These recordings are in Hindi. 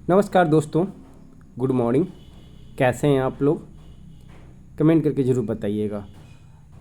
नमस्कार दोस्तों, गुड मॉर्निंग। कैसे हैं आप लोग? कमेंट करके ज़रूर बताइएगा।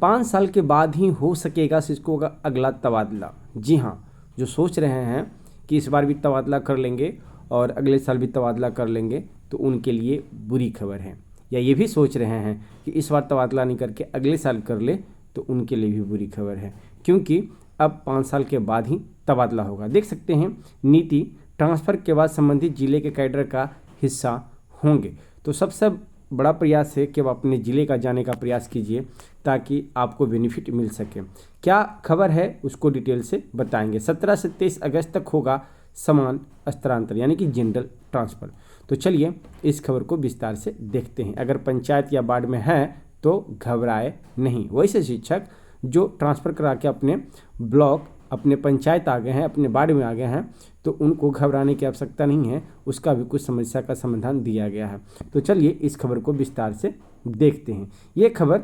5 साल के बाद ही हो सकेगा सिस्को का अगला तबादला। जी हाँ, जो सोच रहे हैं कि इस बार भी तबादला कर लेंगे और अगले साल भी तबादला कर लेंगे, तो उनके लिए बुरी खबर है। या ये भी सोच रहे हैं कि इस बार तबादला नहीं करके अगले साल कर ले, तो उनके लिए भी बुरी खबर है, क्योंकि अब 5 साल के बाद ही तबादला होगा। देख सकते हैं, नीति ट्रांसफ़र के बाद संबंधित जिले के कैडर का हिस्सा होंगे। तो सबसे बड़ा प्रयास है कि आप अपने ज़िले का जाने का प्रयास कीजिए, ताकि आपको बेनिफिट मिल सके। क्या खबर है उसको डिटेल से बताएंगे। 17 से 23 अगस्त तक होगा समान हस्तांतरण, यानी कि जनरल ट्रांसफ़र। तो चलिए इस खबर को विस्तार से देखते हैं। अगर पंचायत या वार्ड में है तो घबराए नहीं। वैसे शिक्षक जो ट्रांसफ़र करा के अपने ब्लॉक, अपने पंचायत आ गए हैं, अपने वार्ड में आ गए हैं, तो उनको घबराने की आवश्यकता नहीं है। उसका भी कुछ समस्या का समाधान दिया गया है। तो चलिए इस खबर को विस्तार से देखते हैं। ये खबर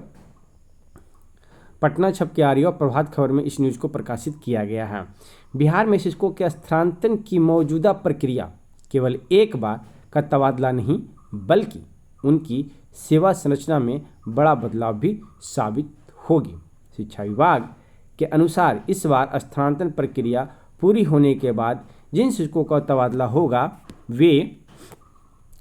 पटना छप के आ रही है और प्रभात खबर में इस न्यूज़ को प्रकाशित किया गया है। बिहार में शिक्षकों के स्थानांतरण की मौजूदा प्रक्रिया केवल एक बार का तबादला नहीं, बल्कि उनकी सेवा संरचना में बड़ा बदलाव भी साबित होगी। शिक्षा विभाग के अनुसार इस बार स्थानांतरण प्रक्रिया पूरी होने के बाद जिन शिक्षकों का तबादला होगा वे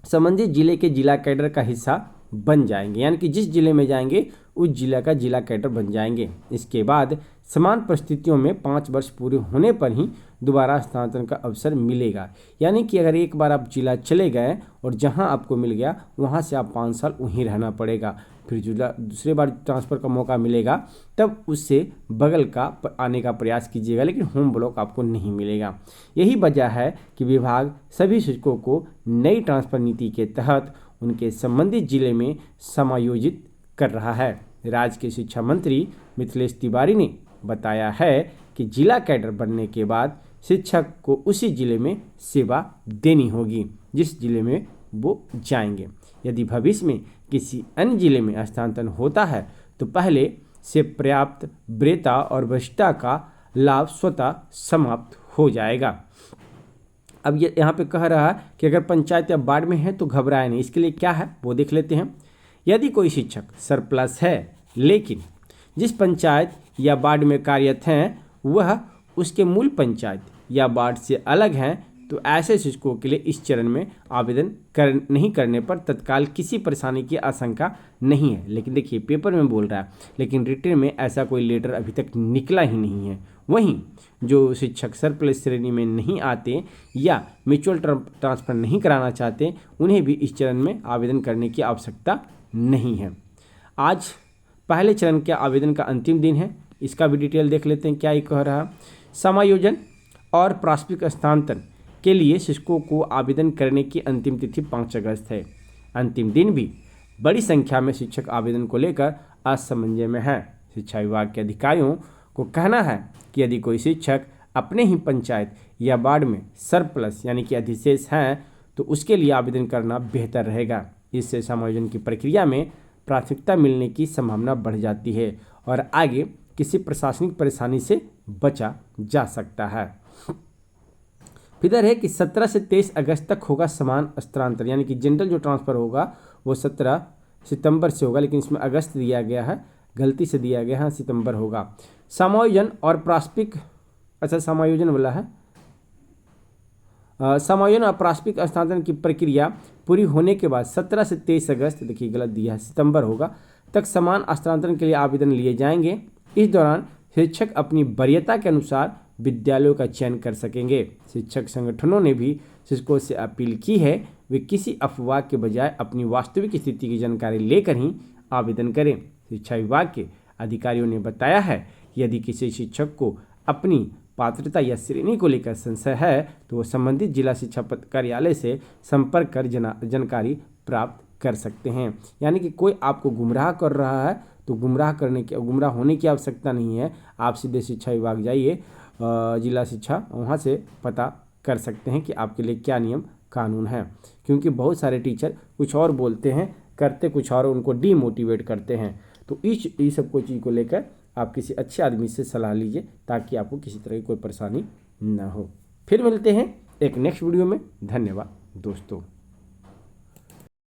संबंधित जिले के जिला कैडर का हिस्सा बन जाएंगे, यानी कि जिस जिले में जाएंगे उस जिला का जिला कैडर बन जाएंगे। इसके बाद समान परिस्थितियों में 5 वर्ष पूरे होने पर ही दोबारा स्थानांतरण का अवसर मिलेगा। यानी कि अगर एक बार आप जिला चले गए और जहां आपको मिल गया वहां से आप 5 साल वहीं रहना पड़ेगा। फिर जिला दूसरे बार ट्रांसफ़र का मौका मिलेगा तब उससे बगल का आने का प्रयास कीजिएगा, लेकिन होम ब्लॉक आपको नहीं मिलेगा। यही वजह है कि विभाग सभी शिक्षकों को नई ट्रांसफ़र नीति के तहत उनके संबंधित जिले में समायोजित कर रहा है। राज्य के शिक्षा मंत्री मिथिलेश तिवारी ने बताया है कि जिला कैडर बनने के बाद शिक्षक को उसी जिले में सेवा देनी होगी जिस जिले में वो जाएंगे। यदि भविष्य में किसी अन्य जिले में स्थानांतरण होता है तो पहले से पर्याप्त वरीयता और वरिष्ठता का लाभ स्वतः समाप्त हो जाएगा। अब ये यहाँ पे कह रहा है कि अगर पंचायत या वार्ड में है तो घबराए नहीं। इसके लिए क्या है वो देख लेते हैं। यदि कोई शिक्षक सरप्लस है लेकिन जिस पंचायत या वार्ड में कार्यरत हैं वह उसके मूल पंचायत या वार्ड से अलग हैं, तो ऐसे शिक्षकों के लिए इस चरण में आवेदन नहीं करने पर तत्काल किसी परेशानी की आशंका नहीं है। लेकिन देखिए, पेपर में बोल रहा है, लेकिन रिटर्न में ऐसा कोई लेटर अभी तक निकला ही नहीं है। वहीं जो शिक्षक सरप्लस श्रेणी में नहीं आते या म्यूचुअल ट्रांसफ़र नहीं कराना चाहते, उन्हें भी इस चरण में आवेदन करने की आवश्यकता नहीं है। आज पहले चरण के आवेदन का अंतिम दिन है। इसका भी डिटेल देख लेते हैं क्या ये कह रहा है। समायोजन और प्राथमिक स्थानांतरण के लिए शिक्षकों को आवेदन करने की अंतिम तिथि 5 अगस्त है। अंतिम दिन भी बड़ी संख्या में शिक्षक आवेदन को लेकर असमंजस में है। शिक्षा विभाग के अधिकारियों को कहना है कि यदि कोई शिक्षक अपने ही पंचायत या वार्ड में सरप्लस यानी कि अधिशेष हैं तो उसके लिए आवेदन करना बेहतर रहेगा। इससे समायोजन की प्रक्रिया में प्राथमिकता मिलने की संभावना बढ़ जाती है और आगे किसी प्रशासनिक परेशानी से बचा जा सकता है। फिर है कि 17 से 23 अगस्त तक होगा समान हस्तांतरण, यानी कि जनरल जो ट्रांसफ़र होगा वो 17 सितंबर से होगा, लेकिन इसमें अगस्त दिया गया है, गलती से दिया गया है, सितंबर होगा। समायोजन और प्राथमिक समायोजन वाला है। समायोजन और प्राथमिक हस्तांतरण की प्रक्रिया पूरी होने के बाद 17 से 23 अगस्त, देखिए गलत दिया है, सितंबर होगा, तक समान हस्तांतरण के लिए आवेदन लिए जाएंगे। इस दौरान शिक्षक अपनी वरीयता के अनुसार विद्यालयों का चयन कर सकेंगे। शिक्षक संगठनों ने भी शिक्षकों से अपील की है वे किसी अफवाह के बजाय अपनी वास्तविक स्थिति की जानकारी लेकर ही आवेदन करें। शिक्षा विभाग के अधिकारियों ने बताया है कि यदि किसी शिक्षक को अपनी पात्रता या श्रेणी को लेकर संशय है तो वो संबंधित जिला शिक्षा कार्यालय से संपर्क कर जानकारी प्राप्त कर सकते हैं। यानी कि कोई आपको गुमराह कर रहा है तो गुमराह होने की आवश्यकता नहीं है। आप सीधे शिक्षा विभाग जाइए, जिला शिक्षा, वहाँ से पता कर सकते हैं कि आपके लिए क्या नियम कानून है। क्योंकि बहुत सारे टीचर कुछ और बोलते हैं, करते कुछ और, उनको डीमोटिवेट करते हैं। तो इस सब कोई चीज़ को लेकर आप किसी अच्छे आदमी से सलाह लीजिए ताकि आपको किसी तरह की कोई परेशानी ना हो। फिर मिलते हैं एक नेक्स्ट वीडियो में। धन्यवाद। दोस्तों।